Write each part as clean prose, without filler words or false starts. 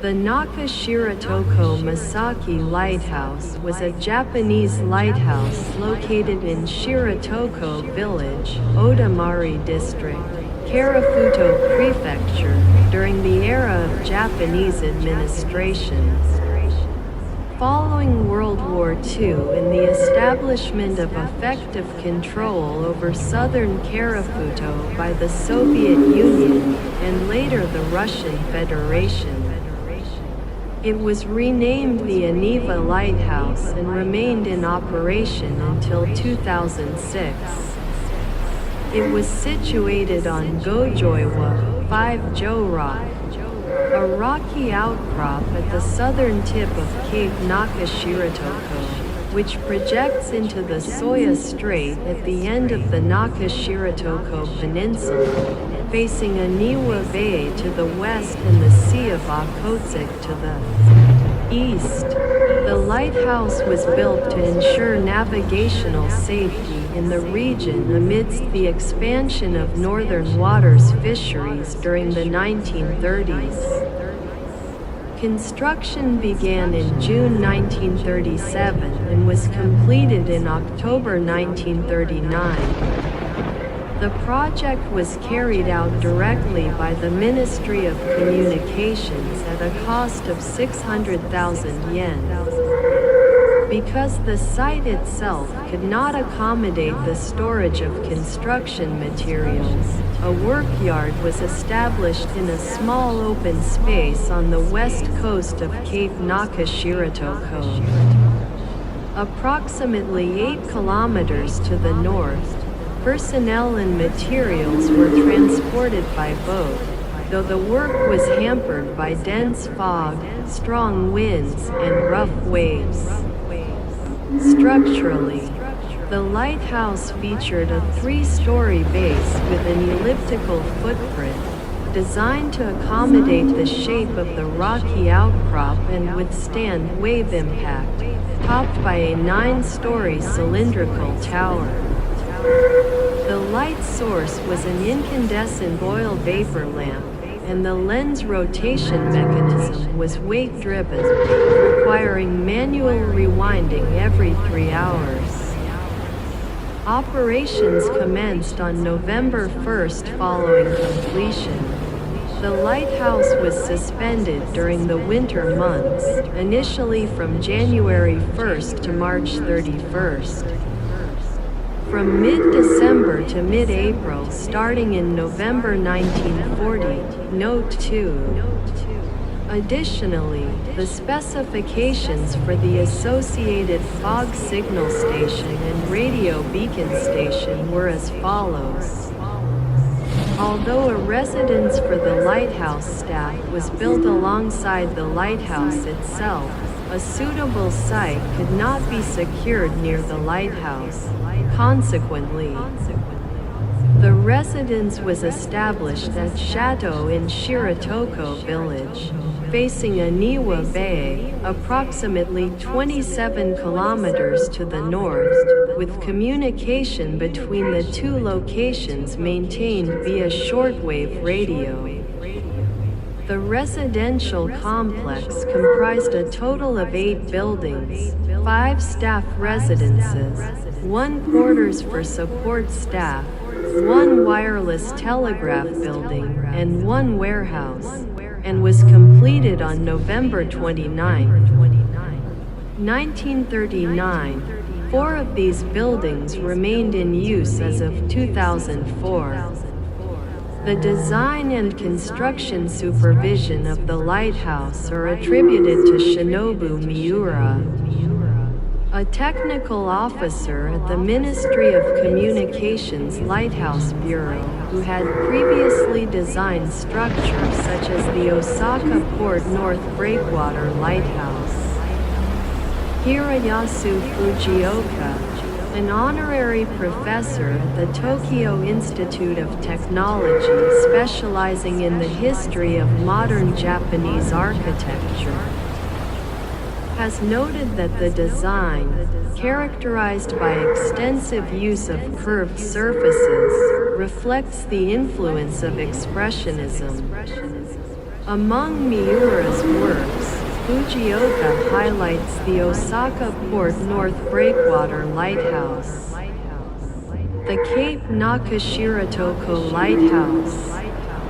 The Nakashiratoko Masaki Lighthouse was a Japanese lighthouse located in Shiratoko Village, Odamari District, Karafuto Prefecture, during the era of Japanese administration. Following World War II and the establishment of effective control over southern Karafuto by the Soviet Union, and later the Russian Federation, it was renamed the Aniva Lighthouse and remained in operation until 2006. It was situated on Gojoiwa, 5-Jo Rock, a rocky outcrop at the southern tip of Cape Nakashiratoko, which projects into the Soya Strait at the end of the Nakashiratoko Peninsula, facing Aniwa Bay to the west and the Sea of Okhotsk to the east. The lighthouse was built to ensure navigational safety in the region amidst the expansion of northern waters fisheries during the 1930s. Construction began in June 1937 and was completed in October 1939. The project was carried out directly by the Ministry of Communications at a cost of 600,000 yen. Because the site itself could not accommodate the storage of construction materials, a workyard was established in a small open space on the west coast of Cape Nakashiratoko. Approximately 8 kilometers to the north, personnel and materials were transported by boat, though the work was hampered by dense fog, strong winds, and rough waves. Structurally, the lighthouse featured a 3-story base with an elliptical footprint, designed to accommodate the shape of the rocky outcrop and withstand wave impact, topped by a 9-story cylindrical tower. The light source was an incandescent oil vapor lamp, and the lens rotation mechanism was weight-driven, requiring manual rewinding every 3 hours. Operations commenced on November 1st following completion. The lighthouse was suspended during the winter months, initially from January 1st to March 31st. From mid-December to mid-April starting in November 1940, Note 2. Additionally, the specifications for the associated fog signal station and radio beacon station were as follows. Although a residence for the lighthouse staff was built alongside the lighthouse itself, a suitable site could not be secured near the lighthouse. Consequently, the residence was established at Chateau in Shiratoko Village, facing Aniwa Bay, approximately 27 kilometers to the north, with communication between the two locations maintained via shortwave radio. The residential complex comprised a total of 8 buildings, 5 staff residences, 1 quarters for support staff, 1 wireless telegraph building, and 1 warehouse, and was completed on November 29, 1939. 4 of these buildings remained in use as of 2004. The design and construction supervision of the lighthouse are attributed to Shinobu Miura, a technical officer at the Ministry of Communications Lighthouse Bureau, who had previously designed structures such as the Osaka Port North Breakwater Lighthouse. Hirayasu Fujioka, an honorary professor at the Tokyo Institute of Technology specializing in the history of modern Japanese architecture, has noted that the design, characterized by extensive use of curved surfaces, reflects the influence of Expressionism. Among Miura's works, Fujioka highlights the Osaka Port North Breakwater Lighthouse, the Cape Nakashiratoko Lighthouse,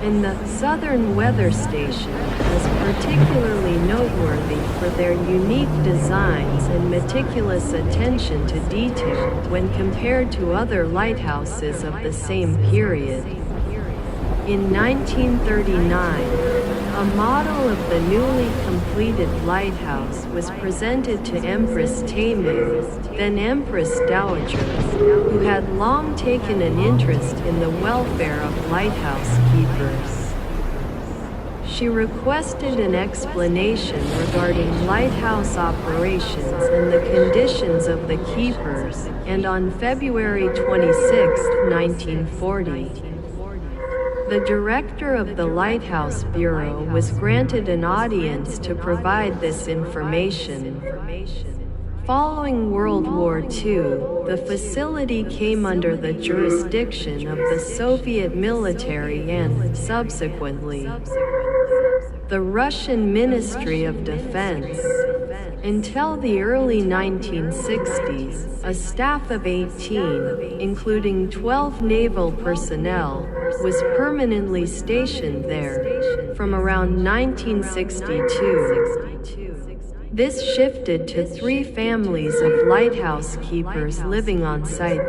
and the Southern Weather Station as particularly noteworthy for their unique designs and meticulous attention to detail when compared to other lighthouses of the same period. In 1939, a model of the newly completed lighthouse was presented to Empress Taiming, then Empress Dowager, who had long taken an interest in the welfare of lighthouse keepers. She requested an explanation regarding lighthouse operations and the conditions of the keepers, and on February 26, 1940, the director of the Lighthouse Bureau was granted an audience to provide this information. Following World War II, the facility came under the jurisdiction of the Soviet military and, subsequently, the Russian Ministry of Defense. Until the early 1960s, a staff of 18, including 12 naval personnel, was permanently stationed there. From around 1962, this shifted to 3 families of lighthouse keepers living on site.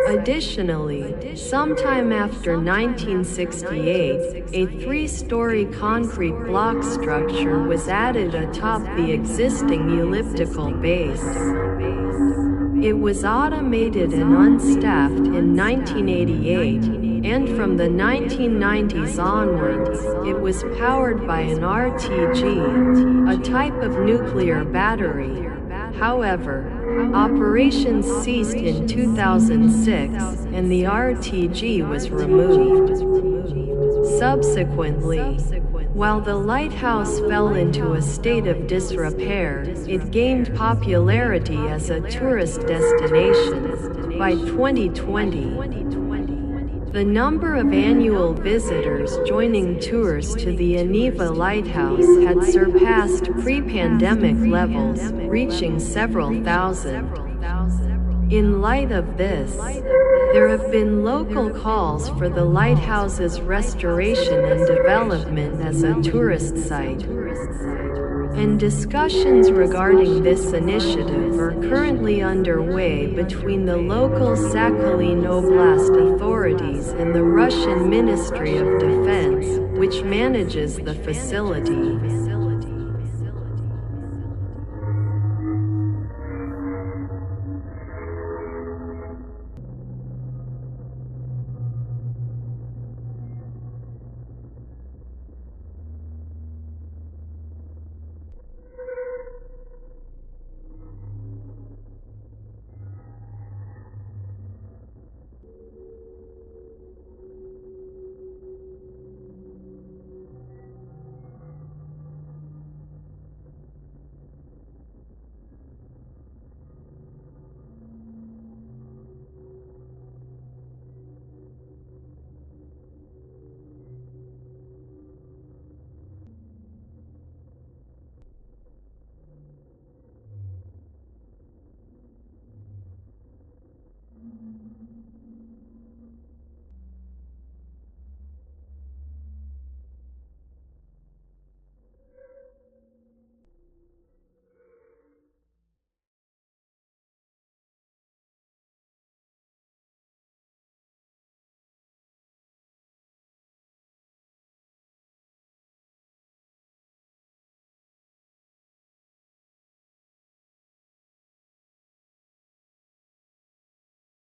Additionally, sometime after 1968, a 3-story concrete block structure was added atop the existing elliptical base. It was automated and unstaffed in 1988, and from the 1990s onwards, it was powered by an RTG, a type of nuclear battery. However, operations ceased in 2006, and the RTG was removed. Subsequently, while the lighthouse fell into a state of disrepair, it gained popularity as a tourist destination. By 2020, the number of annual visitors joining tours to the Aniva Lighthouse had surpassed pre-pandemic levels, reaching several thousand. In light of this, there have been local calls for the lighthouse's restoration and development as a tourist site. And discussions regarding this initiative are currently underway between the local Sakhalin Oblast authorities and the Russian Ministry of Defense, which manages the facility.